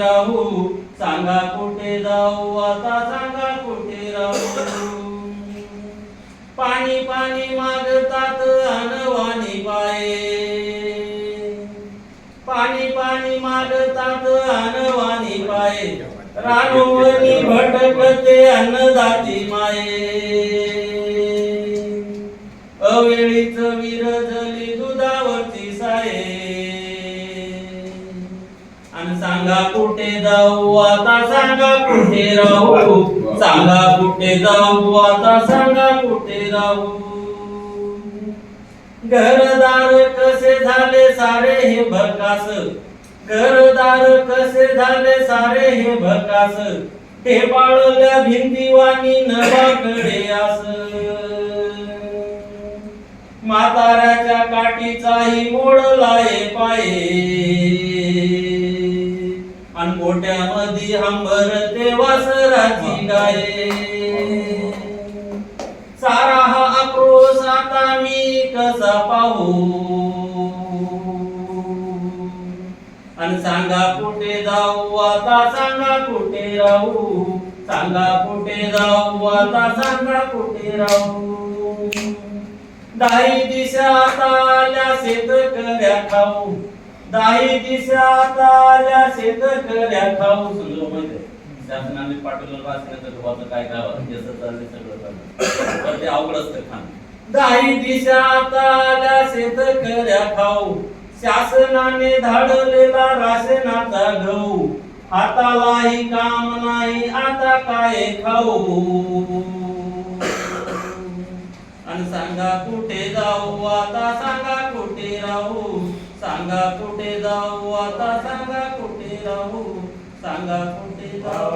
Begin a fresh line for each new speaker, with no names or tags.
राहू, सांगा कुठे जाऊ आता, सांगा कुठे राहू. पाणी पाणी मागतात अनवाणी पाये, पाणी पाणी मागतात अनवाणी पाये, रानवनी भटकते अन्नदाती माये. अवेळीच विरजली दुधावरची साये, आणि सांगा कुठे जाऊ आता, सांगा कुठे राहू, सांगा कुठे जाऊ आता, सांगा कुठे राहू. घरदार कसे झाले सारे हे भकास, घरदार कसे झाले सारे हे भकास, ते पाळल्या भिंतीवाणी नवाकडे आस. म्हाताऱ्याच्या काठीचाही मोडलाय पाये, आणि गोट्यामध्ये हंबरते वासराची गाये. सारा हा आक्रोश आता मी कसा पाहू, आणि सांगा कुठे जाऊ आता, सांगा कुठे राहू, सांगा कुठे जाऊ आता, सांगा कुठे राहू. दाही दिशा आल्या शेतकऱ्या खाऊ, दाही दिशा आल्या शेतकऱ्या खाऊ. सुंदर माहिती शासनाने पाठवलं वाचण्याचं काय गावात जसं चाललंय सगळं चाललं, पण ते अवघड असतं खाण. दाही दिशा आल्या शेतकऱ्या खाऊ, शासनाने धाडलेला राशनाचा गहू, हातालाही काम नाही आता काय खाऊ. आणि सांगा कुठे जाऊ आता, सांगा कुठे राहू, सांगा कुठे जाऊ आता, सांगा कुठे राहू, सांगा कुठे जाऊ.